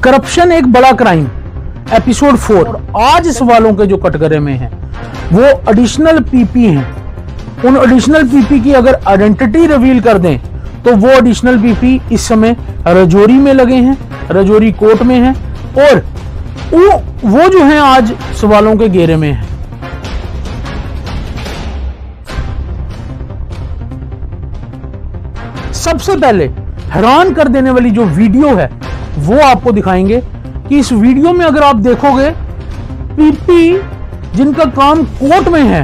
Corruption एक बड़ा crime episode 4। आज सवालों के जो कटघरे में हैं वो एडिशनल पीपी हैं। उन एडिशनल पीपी की अगर आइडेंटिटी रिवील कर दें तो वो एडिशनल पीपी इस समय रजौरी में लगे हैं, रजौरी कोर्ट में हैं और वो जो हैं आज सवालों के घेरे में हैं। सबसे पहले हैरान कर देने वाली जो वीडियो है वो आपको दिखाएंगे कि इस वीडियो में अगर आप देखोगे पीपी जिनका काम कोर्ट में है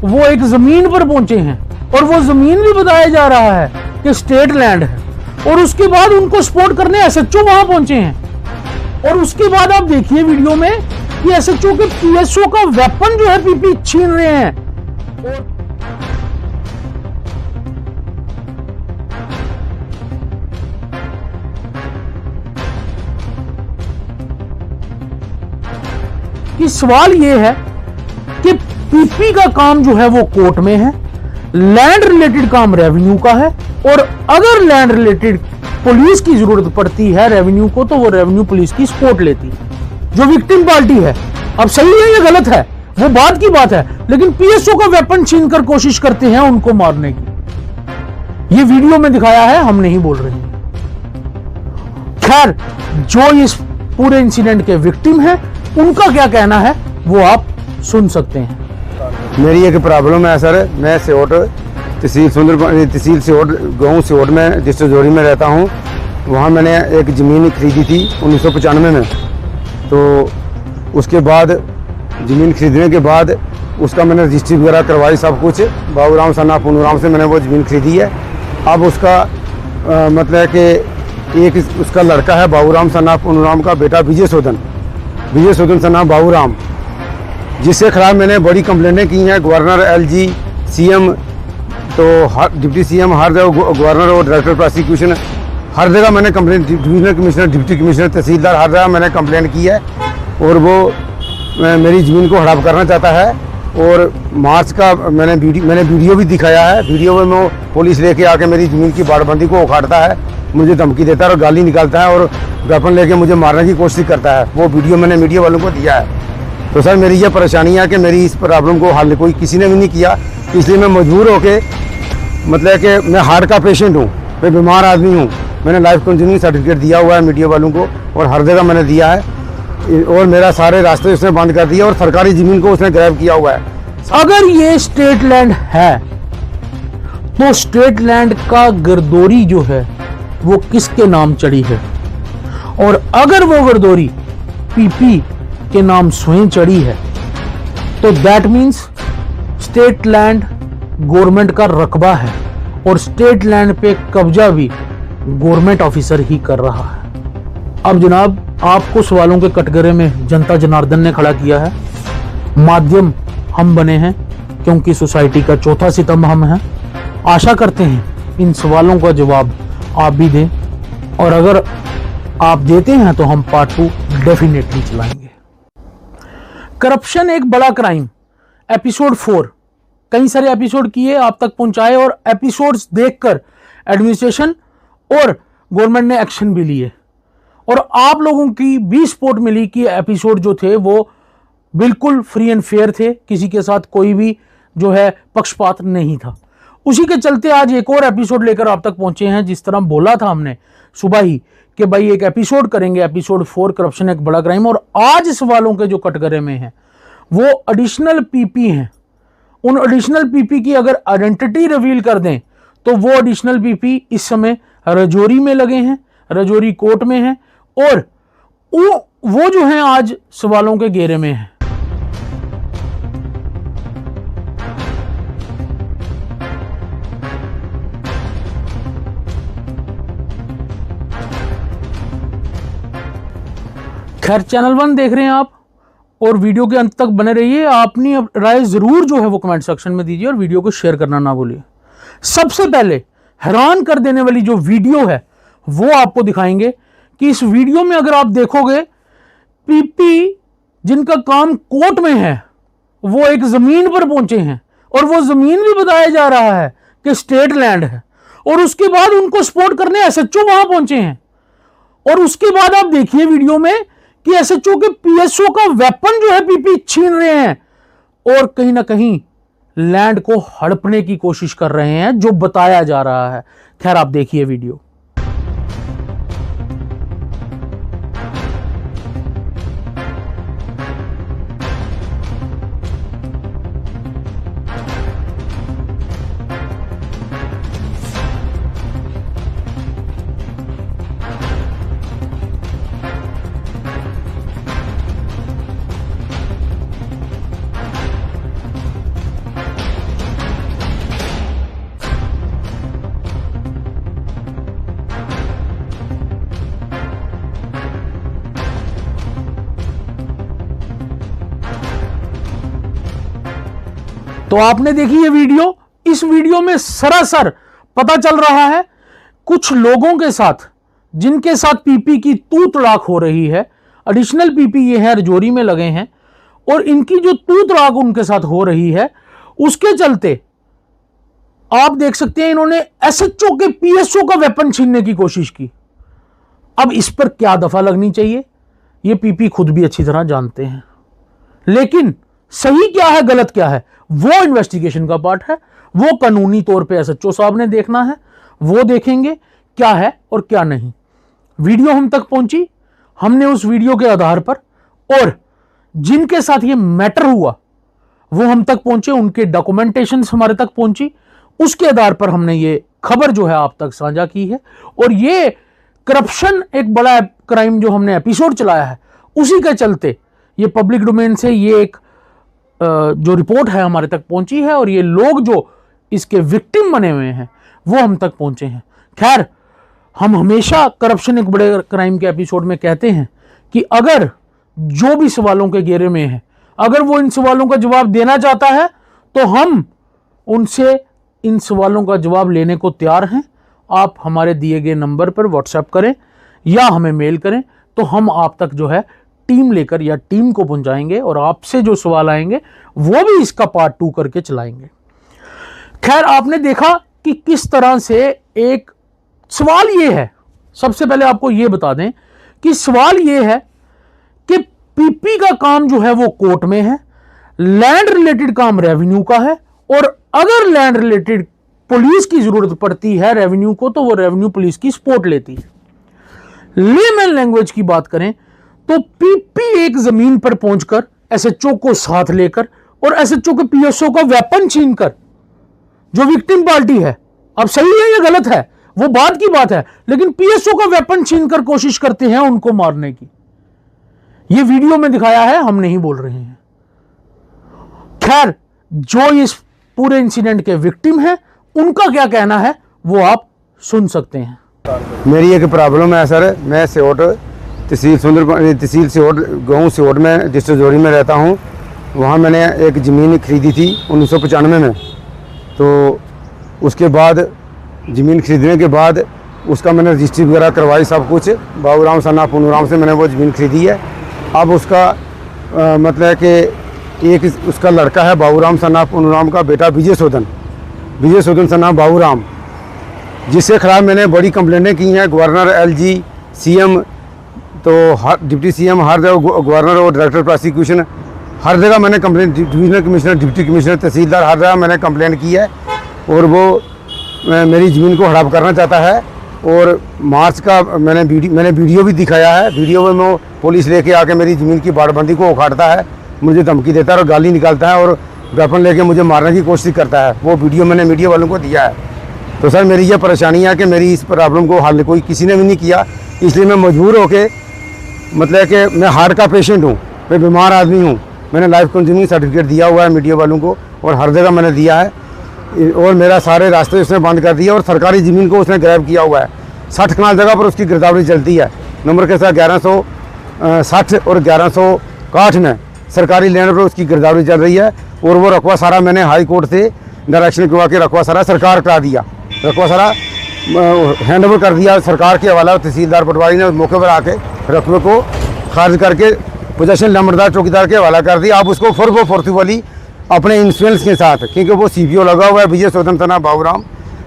वो एक जमीन पर पहुंचे हैं और वो जमीन भी बताया जा रहा है कि स्टेट लैंड है और उसके बाद उनको सपोर्ट करने एसएचओ वहां पहुंचे हैं और उसके बाद आप देखिए वीडियो में कि एसएचओ के पीएसओ का वेपन जो है पीपी छीन रहे हैं। कि सवाल यह है कि पीपी का काम जो है वो कोर्ट में है, लैंड रिलेटेड काम रेवेन्यू का है और अगर लैंड रिलेटेड पुलिस की जरूरत पड़ती है रेवेन्यू को तो वो रेवेन्यू पुलिस की सपोर्ट लेती है। जो विक्टिम पार्टी है, अब सही है या गलत है वो बात की बात है, लेकिन पीएसओ का वेपन छीनकर कोशिश करते हैं उनको मारने की। ये वीडियो में दिखाया है, हम नहीं बोल रहे हैं। खैर, जो इस पूरे इंसिडेंट के विक्टिम है उनका क्या कहना है वो आप सुन सकते हैं। मेरी एक प्रॉब्लम है सर, मैं सियोट तहसील सियोट गाँव सियोट में डिस्ट्रिक्ट रजौरी में रहता हूँ। वहाँ मैंने एक ज़मीन खरीदी थी 1995 में। तो उसके बाद ज़मीन खरीदने के बाद उसका मैंने रजिस्ट्री वगैरह करवाई, सब कुछ बाबूराम सन्ना पूनूराम से मैंने वो ज़मीन खरीदी है। अब उसका मतलब कि एक उसका लड़का है बाबूराम सन्ना पूनूराम का बेटा विजय सोदन सन्ना बाबूराम, जिसके खिलाफ मैंने बड़ी कंप्लेंटें की हैं। गवर्नर, एलजी, सीएम, तो हर डिप्टी सीएम, हर जगह गवर्नर और डायरेक्टर प्रोसिक्यूशन, हर जगह मैंने complaint, divisional commissioner, deputy commissioner, tehsildar, हर जगह मैंने कंप्लेंट की है और वो मेरी ज़मीन को हड़प करना चाहता है। और मार्च का मैंने वीडियो भी दिखाया है। वीडियो में वो पुलिस लेके आके मेरी ज़मीन की बाड़बंदी को उखाड़ता है, मुझे धमकी देता है और गाली निकालता है और वेपन लेके मुझे मारने की कोशिश करता है। वो वीडियो मैंने मीडिया वालों को दिया है। तो सर मेरी ये परेशानी है कि मेरी इस प्रॉब्लम को हल कोई किसी ने भी नहीं किया, इसलिए मैं मजबूर होके, मतलब कि मैं हार्ट का पेशेंट हूँ, मैं बीमार आदमी हूँ। मैंने लाइफ कंटिन्यूइंग सर्टिफिकेट दिया हुआ है मीडिया वालों को और हर जगह मैंने दिया है और मेरा सारे रास्ते उसने बंद कर दिया और सरकारी ज़मीन को उसने ग्रैब किया हुआ है। अगर ये स्टेट लैंड है तो स्टेट लैंड का गर्दोरी जो है वो किसके नाम चढ़ी है और अगर वो गर्दोरी पीपी के नाम स्वयं चढ़ी है तो that means state land government का रकबा है और स्टेट लैंड पे कब्जा भी गवर्नमेंट ऑफिसर ही कर रहा है। अब जनाब, आपको सवालों के कटघरे में जनता जनार्दन ने खड़ा किया है, माध्यम हम बने हैं क्योंकि सोसाइटी का चौथा सितंब हम हैं। आशा करते हैं इन सवालों का जवाब आप भी दें और अगर आप देते हैं तो हम पार्ट 2 डेफिनेटली चलाएंगे। करप्शन एक बड़ा क्राइम एपिसोड 4। कई सारे एपिसोड किए, आप तक पहुंचाए और एपिसोड्स देखकर एडमिनिस्ट्रेशन और गवर्नमेंट ने एक्शन भी लिए और आप लोगों की भी सपोर्ट मिली कि एपिसोड जो थे वो बिल्कुल फ्री एंड फेयर थे, किसी के साथ कोई भी जो है पक्षपात नहीं था। उसी के चलते आज एक और एपिसोड लेकर आप तक पहुंचे हैं। जिस तरह बोला था हमने सुबह ही कि भाई एक एपिसोड करेंगे, एपिसोड 4 करप्शन एक बड़ा क्राइम, और आज सवालों के जो कटघरे में हैं वो एडिशनल पीपी हैं। उन एडिशनल पीपी की अगर आइडेंटिटी रिवील कर दें तो वो एडिशनल पीपी इस समय रजौरी में लगे हैं, रजौरी कोर्ट में हैं और वो जो हैं आज सवालों के घेरे में हैं। खैर, चैनल 1 देख रहे हैं आप और वीडियो के अंत तक बने रहिए। अपनी राय जरूर जो है वो कमेंट सेक्शन में दीजिए और वीडियो को शेयर करना ना भूलिए। सबसे पहले हैरान कर देने वाली जो वीडियो है वो आपको दिखाएंगे कि इस वीडियो में अगर आप देखोगे पीपी जिनका काम कोर्ट में है वो एक जमीन पर पहुंचे हैं और वो जमीन भी बताया जा रहा है कि स्टेट लैंड है और उसके बाद उनको सपोर्ट करने एसएचओ वहां पहुंचे हैं और उसके बाद आप देखिए वीडियो में कि एसएचओ के पीएसओ का वेपन जो है पीपी छीन रहे हैं और कहीं ना कहीं लैंड को हड़पने की कोशिश कर रहे हैं, जो बताया जा रहा है। खैर, आप देखिए वीडियो। तो आपने देखी ये वीडियो। इस वीडियो में सरासर पता चल रहा है कुछ लोगों के साथ, जिनके साथ पीपी की तू तड़ाक हो रही है, एडिशनल पीपी ये है रजौरी में लगे हैं, और इनकी जो तू तड़ाक उनके साथ हो रही है, उसके चलते आप देख सकते हैं इन्होंने एसएचओ के पीएसओ का वेपन छीनने की कोशिश की। अब इस पर क्या दफा लगनी चाहिए, ये पीपी खुद भी अच्छी तरह जानते हैं, लेकिन सही क्या है गलत क्या है वो इन्वेस्टिगेशन का पार्ट है। वो कानूनी तौर पे एसएचओ साहब ने देखना है, वो देखेंगे क्या है और क्या नहीं। वीडियो हम तक पहुंची, हमने उस वीडियो के आधार पर और जिनके साथ ये मैटर हुआ वो हम तक पहुंचे, उनके डॉक्यूमेंटेशन हमारे तक पहुंची, उसके आधार पर हमने ये खबर जो है आप तक साझा की है। और ये करप्शन एक बड़ा क्राइम जो हमने एपिसोड चलाया है, उसी के चलते ये पब्लिक डोमेन से ये एक जो रिपोर्ट है हमारे तक पहुंची है, और ये लोग जो इसके विक्टिम बने हुए हैं वो हम तक पहुंचे हैं। खैर, हम हमेशा करप्शन एक बड़े क्राइम के एपिसोड में कहते हैं कि अगर जो भी सवालों के घेरे में है, अगर वो इन सवालों का जवाब देना चाहता है तो हम उनसे इन सवालों का जवाब लेने को तैयार हैं। आप हमारे दिए गए नंबर पर व्हाट्सएप करें या हमें मेल करें, तो हम आप तक जो है टीम लेकर या टीम को पहुंचाएंगे और आपसे जो सवाल आएंगे वो भी इसका पार्ट 2 करके चलाएंगे। खैर, आपने देखा कि किस तरह से एक सवाल ये है, सबसे पहले आपको ये बता दें कि सवाल ये है कि पीपी का काम जो है वो कोर्ट में है, लैंड रिलेटेड काम रेवेन्यू का है, और अगर लैंड रिलेटेड पुलिस की जरूरत पड़ती है रेवेन्यू को, तो वो रेवेन्यू पुलिस की सपोर्ट लेती है। लेमन लैंग्वेज की बात करें तो पीपी एक जमीन पर पहुंचकर एसएचओ को साथ लेकर और एसएचओ के पीएसओ का वेपन छीनकर, जो विक्टिम पार्टी है, अब सही है या गलत है वो बात की बात है, लेकिन पीएसओ का वेपन छीनकर कोशिश करते हैं उनको मारने की। ये वीडियो में दिखाया है, हम नहीं बोल रहे हैं। खैर, जो इस पूरे इंसिडेंट के विक्टिम हैं उनका क्या कहना है वो आप सुन सकते हैं। मेरी एक प्रॉब्लम है सर, मैं सियोट तहसील सियोट गाँव सियोट में डिस्ट्रिक्ट रजौरी में रहता हूँ। वहाँ मैंने एक ज़मीन खरीदी थी 1995 में। तो उसके बाद ज़मीन खरीदने के बाद उसका मैंने रजिस्ट्री वगैरह करवाई, सब कुछ बाबूराम सन्ना पूनूराम से मैंने वो ज़मीन खरीदी है। अब उसका मतलब है कि एक उसका लड़का है बाबूराम सन्ना पूनूराम का बेटा विजय सोधन सन्ना बाबूराम, जिसके खिलाफ मैंने बड़ी कंप्लेंटें की हैं। गवर्नर, एलजी, सीएम, तो हर डिप्टी सीएम, हर जगह गवर्नर और डायरेक्टर प्रोसिक्यूशन, हर जगह मैंने complaint, divisional commissioner, deputy commissioner, tehsildar, हर जगह मैंने कंप्लेंट की है। और वो मेरी ज़मीन को हड़प करना चाहता है। और मार्च का मैंने वीडियो भी दिखाया है। वीडियो में वो पुलिस लेके आके मेरी ज़मीन की बाड़बंदी को उखाड़ता है, मुझे धमकी देता है और गाली निकालता है और वेपन लेके मुझे मारने की कोशिश करता है। वो वीडियो मैंने मीडिया वालों को दिया है। तो सर, मेरी ये परेशानी है कि मेरी इस प्रॉब्लम को हल कोई किसी ने भी नहीं किया, इसलिए मैं मजबूर होके, मतलब कि मैं हार्ट का पेशेंट हूँ, मैं बीमार आदमी हूँ। मैंने लाइफ कंज्यूमिंग सर्टिफिकेट दिया हुआ है मीडिया वालों को और हर जगह मैंने दिया है। और मेरा सारे रास्ते उसने बंद कर दिया और सरकारी ज़मीन को उसने ग्रैब किया हुआ है। 60 कनाल जगह पर उसकी गिरदावरी चलती है। नंबर के साथ 1160 और 1161 में सरकारी लैंड पर उसकी गिरदावरी चल रही है। और वो रकबा सारा मैंने हाई कोर्ट से डायरेक्शन करवा के रकबा सारा सरकार करा दिया, रकबा सारा हैंड ओवर कर दिया सरकार के हवाला। तहसीलदार पटवारी ने मौके पर आके रकबे को खारिज करके पोजेशन लंबरदार चौकीदार के हवाला कर दिया। आप उसको फॉर्चुनली अपने इंश्योरेंस के साथ, क्योंकि वो सीपीओ लगा हुआ है विजय सोधन सन्ना बाबूराम,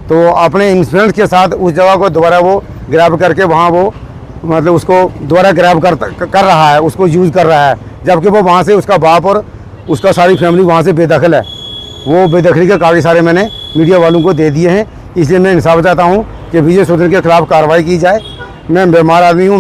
तो अपने इंश्योरेंस के साथ उस जगह को दोबारा वो ग्रैब करके वहाँ वो मतलब उसको दोबारा ग्रैब कर रहा है, उसको यूज़ कर रहा है, जबकि वो वहाँ से उसका बाप और उसका सारी फैमिली वहाँ से बेदखल है। वो बेदखली के कागज सारे मैंने मीडिया वालों को दे दिए हैं। इसलिए मैं इंसाफ चाहता हूँ कि विजय शोधन के खिलाफ कार्रवाई की जाए। मैं बीमार आदमी हूँ,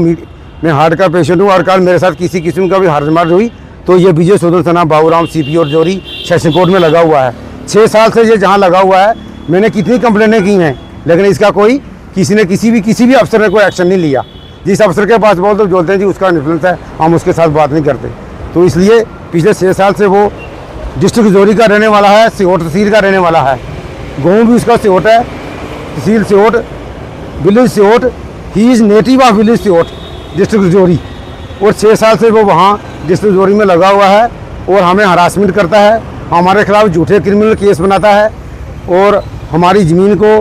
मैं हार्ट का पेशेंट हूँ, और कल मेरे साथ किसी किस्म का भी हार्ट हुई तो ये विजय शोधन सना बाबूराम सीपी और जोरी सेशन कोर्ट में लगा हुआ है। 6 साल से ये जहाँ लगा हुआ है, मैंने कितनी कंप्लेनें की हैं, लेकिन इसका कोई किसी भी अफसर ने कोई एक्शन नहीं लिया। जिस अफसर के पास बोलते हैं जी उसका इन्फ्लुएंस है, हम उसके साथ बात नहीं करते। तो इसलिए पिछले 6 साल से वो डिस्ट्रिक्ट जोरी का रहने वाला है, सिहोट तहसील का रहने वाला है। गाँव भी उसका सिहोट है, tehsil Sihot, village Sihot. He is native of village Sihot, district Jori. और 6 साल से वो वहाँ डिस्ट्रिक्ट जोरी में लगा हुआ है और हमें हरासमेंट करता है, हमारे खिलाफ झूठे क्रिमिनल केस बनाता है और हमारी ज़मीन को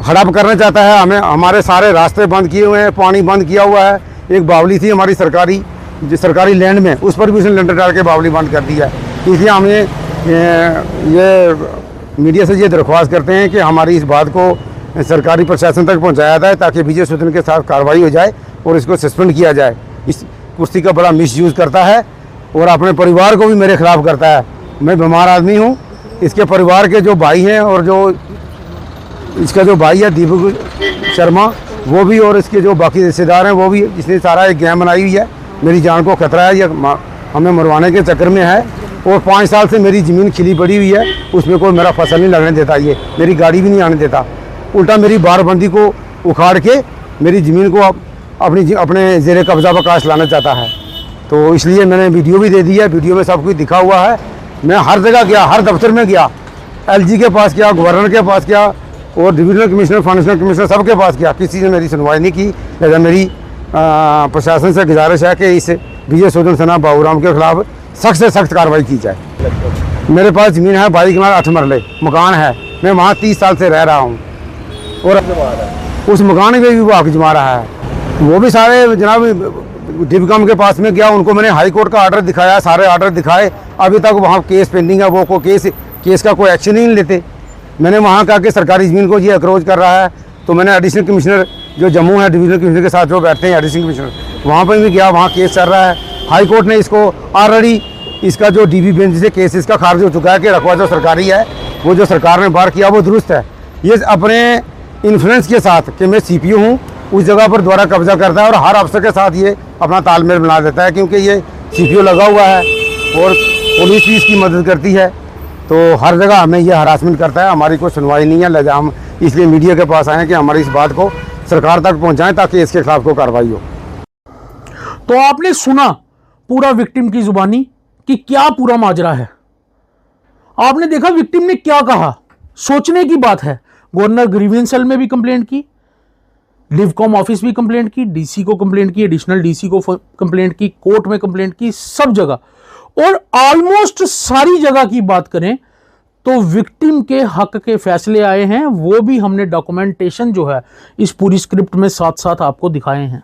हड़प करना चाहता है। हमें हमारे सारे रास्ते बंद किए हुए हैं, पानी बंद किया हुआ है। एक बावली थी हमारी सरकारी लैंड में, उस पर भी उसने लेंटर डाल के बावली बंद कर दी है। इसलिए हमें ये मीडिया से ये दरख्वास्त करते हैं कि हमारी इस बात को सरकारी प्रशासन तक पहुंचाया जाए, ताकि विजय शोधन के साथ कार्रवाई हो जाए और इसको सस्पेंड किया जाए। इस कुर्सी का बड़ा मिसयूज़ करता है और अपने परिवार को भी मेरे खिलाफ करता है। मैं बीमार आदमी हूँ, इसके परिवार के जो भाई हैं और जो इसका जो भाई है दीपक शर्मा, वो भी, और इसके जो बाकी रिश्तेदार हैं वो भी, इसने सारा एक गैंग बनाई हुई है। मेरी जान को खतरा है, ये हमें मरवाने के चक्कर में है। और 5 साल से मेरी ज़मीन खिली पड़ी हुई है, उसमें कोई मेरा फसल नहीं लगने देता, ये मेरी गाड़ी भी नहीं आने देता। उल्टा मेरी बारबंदी को उखाड़ के मेरी ज़मीन को अपने ज़ेरे कब्ज़ा पर काश लाना चाहता है। तो इसलिए मैंने वीडियो भी दे दी है, वीडियो में सब कुछ दिखा हुआ है। मैं हर जगह गया, हर दफ्तर में गया, LG के पास गया, गवर्नर के पास गया और डिविजनल कमिश्नर, फाइनेंशियल कमिश्नर, सबके पास गया, किसी ने मेरी सुनवाई नहीं की। लिहाजा मेरी प्रशासन से गुजारिश है कि इस विजय शोधन सना बाबूराम के खिलाफ सख्त से सख्त कार्रवाई की जाए। मेरे पास ज़मीन है 22 कनाल 8 मरले मकान है, मैं वहाँ 30 साल से रह रहा हूँ और उस मकान में भी वो हक जमा रहा है। वो भी सारे जनाब डिबकम के पास में गया, उनको मैंने हाई कोर्ट का आर्डर दिखाया, सारे आर्डर दिखाए, अभी तक वहाँ केस पेंडिंग है। वो को केस का कोई एक्शन ही नहीं लेते। मैंने वहाँ कहा कि सरकारी ज़मीन को ये अक्रोच कर रहा है, तो मैंने एडिशनल कमिश्नर जो जम्मू है, डिविजनल कमिश्नर के साथ जो बैठते हैं एडिशनल कमिश्नर, वहाँ पर भी गया, वहाँ केस चल रहा है। हाई कोर्ट ने इसको ऑलरेडी इसका जो DB बेंच से केस इसका खारिज हो चुका है कि रकबा जो सरकारी है, वो जो सरकार ने बार किया वो दुरुस्त है। ये अपने इन्फ्लुएंस के साथ कि मैं CPU हूँ, उस जगह पर दोबारा कब्जा करता है और हर अफसर के साथ ये अपना तालमेल बना देता है, क्योंकि ये CPU लगा हुआ है और पुलिस भी इसकी मदद करती है। तो हर जगह हमें ये हरासमेंट करता है, हमारी कोई सुनवाई नहीं है। लिहाजा हम इसलिए मीडिया के पास आए हैं कि हमारी इस बात को सरकार तक पहुँचाएँ ताकि इसके खिलाफ कोई कार्रवाई हो। तो आपने सुना पूरा विक्टिम की जुबानी कि क्या पूरा माजरा है। आपने देखा विक्टिम ने क्या कहा, सोचने की बात है। गवर्नर ग्रीवेंस सेल में भी कंप्लेंट की, डिवकॉम ऑफिस भी कंप्लेंट की, DC को कंप्लेंट की, एडिशनल DC को कंप्लेंट की, कोर्ट में कंप्लेंट की, सब जगह। और ऑलमोस्ट सारी जगह की बात करें तो विक्टिम के हक के फैसले आए हैं, वो भी हमने डॉक्यूमेंटेशन जो है इस पूरी स्क्रिप्ट में साथ साथ आपको दिखाए हैं।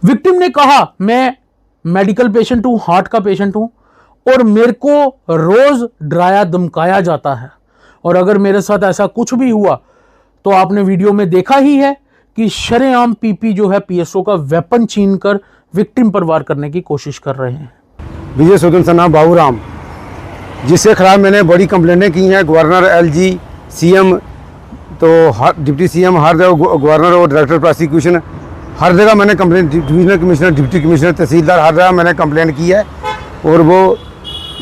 विक्टिम ने कहा मैं मेडिकल पेशेंट हूं, हार्ट का पेशेंट हूं और मेरे को रोज डराया धमकाया जाता है, और अगर मेरे साथ ऐसा कुछ भी हुआ तो आपने वीडियो में देखा ही है कि शरेआम PP जो है PSO का वेपन छीनकर विक्टिम पर वार करने की कोशिश कर रहे हैं। विजय शोधन सना बाबूराम, जिसके खिलाफ मैंने बड़ी कंप्लेंटें की हैं, गवर्नर, LG, CM, तो हर डिप्टी CM, हर जगह गवर्नर और डायरेक्टर प्रोसिक्यूशन, हर जगह मैंने complaint, divisional commissioner, deputy commissioner, tehsildar, हर जगह मैंने कंप्लेंट की है। और वो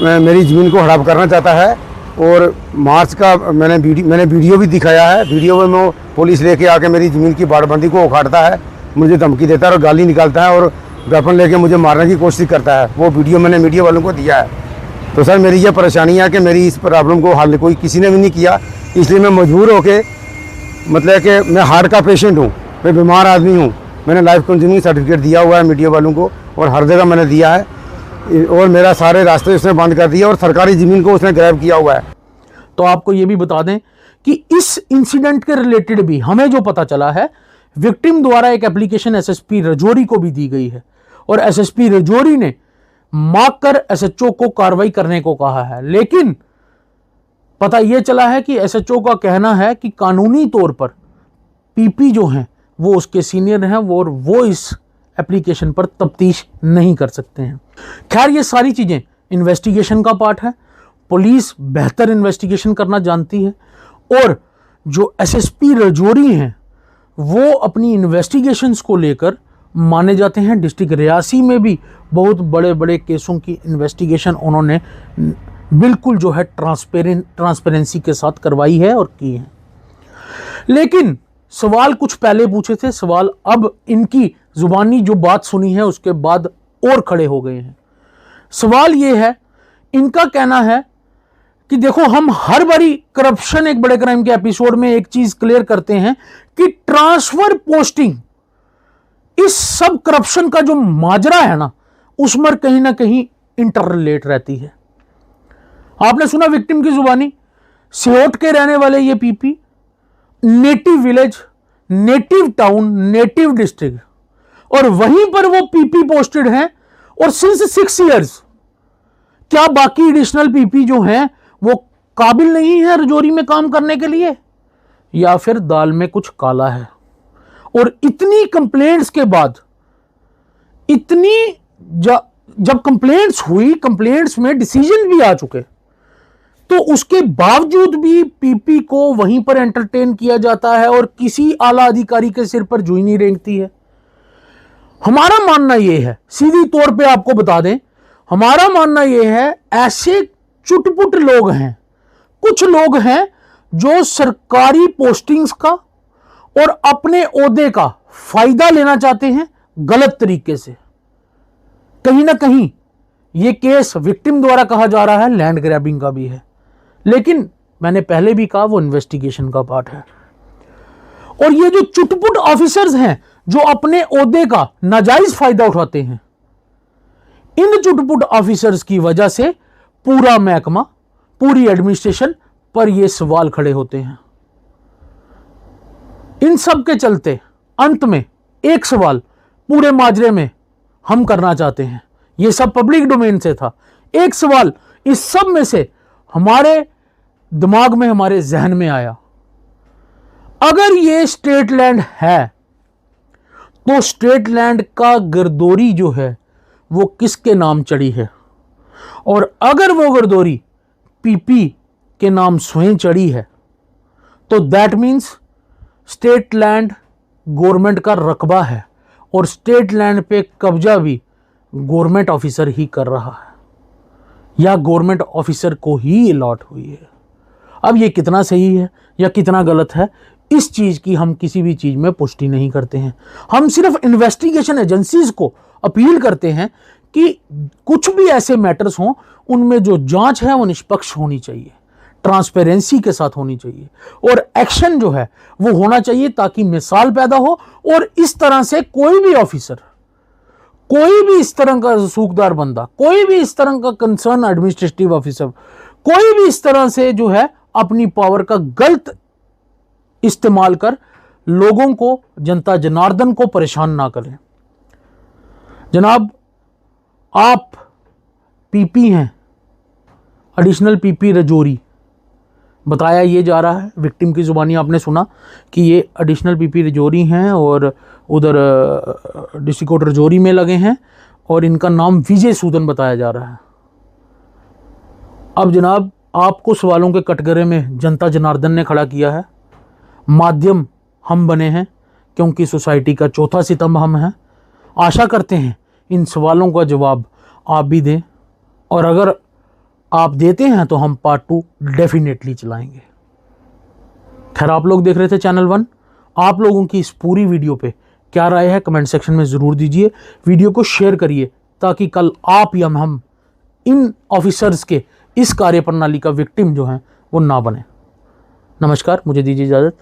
मेरी ज़मीन को हड़प करना चाहता है। और मार्च का मैंने वीडियो भी दिखाया है। वीडियो में वो पुलिस लेके आके मेरी ज़मीन की बाड़बंदी को उखाड़ता है, मुझे धमकी देता है और गाली निकालता है और वेपन लेके मुझे मारने की कोशिश करता है। वो वीडियो मैंने मीडिया वालों को दिया है। तो सर मेरी ये परेशानी है कि मेरी इस प्रॉब्लम को हल कोई किसी ने भी नहीं किया, इसलिए मैं मजबूर होके, मतलब कि मैं हार्ट का पेशेंट हूँ, मैं बीमार आदमी हूँ, मैंने लाइफ कंज्यूमिंग सर्टिफिकेट दिया हुआ है मीडिया वालों को और हर जगह मैंने दिया है, और मेरा सारे रास्ते उसने बंद कर दिया और सरकारी ज़मीन को उसने ग्रैब किया हुआ है। तो आपको ये भी बता दें कि इस इंसिडेंट के रिलेटेड भी हमें जो पता चला है, विक्टिम द्वारा एक एप्लीकेशन SSP राजौरी को भी दी गई है और SSP राजौरी ने मांगकर SHO को कार्रवाई करने को कहा है। लेकिन पता यह चला है कि SHO का कहना है कि कानूनी तौर पर PP जो हैं वो उसके सीनियर हैं और वो इस एप्लीकेशन पर तफ्तीश नहीं कर सकते हैं। खैर, ये सारी चीज़ें इन्वेस्टिगेशन का पार्ट है। पुलिस बेहतर इन्वेस्टिगेशन करना जानती है और जो एसएसपी राजौरी हैं वो अपनी इन्वेस्टिगेशंस को लेकर माने जाते हैं। डिस्ट्रिक्ट रियासी में भी बहुत बड़े बड़े केसों की इन्वेस्टिगेशन उन्होंने बिल्कुल जो है ट्रांसपेरेंसी के साथ करवाई है और की है। लेकिन सवाल कुछ पहले पूछे थे, सवाल अब इनकी जुबानी जो बात सुनी है उसके बाद और खड़े हो गए हैं। सवाल ये है, इनका कहना है कि देखो, हम हर बारी करप्शन एक बड़े क्राइम के एपिसोड में एक चीज क्लियर करते हैं कि ट्रांसफर पोस्टिंग, इस सब करप्शन का जो माजरा है ना, उसमें कहीं ना कहीं इंटर रिलेट रहती है। आपने सुना विक्टिम की जुबानी, सियोट के रहने वाले ये PP, native village, native town, native district, और वहीं पर वो पीपी पोस्टेड हैं और सिंस 6 इयर्स। क्या बाकी एडिशनल पीपी जो हैं वो काबिल नहीं है राजौरी में काम करने के लिए, या फिर दाल में कुछ काला है? और इतनी कंप्लेंट्स के बाद, जब कंप्लेंट्स हुई, कंप्लेंट्स में डिसीजन भी आ चुके, तो उसके बावजूद भी पीपी को वहीं पर एंटरटेन किया जाता है और किसी आला अधिकारी के सिर पर जूई नहीं रेंगती है। हमारा मानना यह है, सीधी तौर पे आपको बता दें, हमारा मानना यह है, ऐसे चुटपुट लोग हैं, कुछ लोग हैं जो सरकारी पोस्टिंग्स का और अपने ओहदे का फायदा लेना चाहते हैं गलत तरीके से। कहीं ना कहीं यह केस विक्टिम द्वारा कहा जा रहा है लैंड ग्रैबिंग का भी है, लेकिन मैंने पहले भी कहा वो इन्वेस्टिगेशन का पार्ट है। और ये जो चुटपुट ऑफिसर्स हैं जो अपने ओहदे का नाजायज फायदा उठाते हैं, इन चुटपुट ऑफिसर्स की वजह से पूरा महकमा, पूरी एडमिनिस्ट्रेशन पर ये सवाल खड़े होते हैं। इन सब के चलते अंत में एक सवाल पूरे माजरे में हम करना चाहते हैं, ये सब पब्लिक डोमेन से था। एक सवाल इस सब में से हमारे दिमाग में, हमारे जहन में आया, अगर ये स्टेट लैंड है तो स्टेट लैंड का गिरदौरी जो है वो किसके नाम चढ़ी है? और अगर वो गिरदौरी पीपी के नाम स्वयं चढ़ी है तो that means state land government का रकबा है और स्टेट लैंड पे कब्जा भी गवर्नमेंट ऑफिसर ही कर रहा है या गवर्नमेंट ऑफिसर को ही अलॉट हुई है। अब ये कितना सही है या कितना गलत है, इस चीज की हम किसी भी चीज में पुष्टि नहीं करते हैं। हम सिर्फ इन्वेस्टिगेशन एजेंसीज को अपील करते हैं कि कुछ भी ऐसे मैटर्स हों, उनमें जो जांच है वो निष्पक्ष होनी चाहिए, ट्रांसपेरेंसी के साथ होनी चाहिए और एक्शन जो है वो होना चाहिए ताकि मिसाल पैदा हो। और इस तरह से कोई भी ऑफिसर, कोई भी इस तरह का रसूखदार बंदा, कोई भी इस तरह का कंसर्न एडमिनिस्ट्रेटिव ऑफिसर, कोई भी इस तरह से जो है अपनी पावर का गलत इस्तेमाल कर लोगों को, जनता जनार्दन को परेशान ना करें। जनाब, आप पीपी हैं, एडिशनल पीपी राजौरी, बताया ये जा रहा है, विक्टिम की जुबानी आपने सुना कि ये एडिशनल पीपी राजौरी हैं और उधर डिस्ट्रिक्ट कोर्ट राजौरी में लगे हैं और इनका नाम विजय सूदन बताया जा रहा है। अब जनाब, आपको सवालों के कटघरे में जनता जनार्दन ने खड़ा किया है, माध्यम हम बने हैं क्योंकि सोसाइटी का चौथा सितंब हम हैं। आशा करते हैं इन सवालों का जवाब आप भी दें और अगर आप देते हैं तो हम पार्ट 2 डेफिनेटली चलाएंगे। खैर, आप लोग देख रहे थे चैनल 1। आप लोगों की इस पूरी वीडियो पे क्या राय है कमेंट सेक्शन में ज़रूर दीजिए। वीडियो को शेयर करिए ताकि कल आप या हम इन ऑफिसर्स के इस कार्यप्रणाली का विक्टिम जो है वो ना बने। नमस्कार, मुझे दीजिए इजाज़त।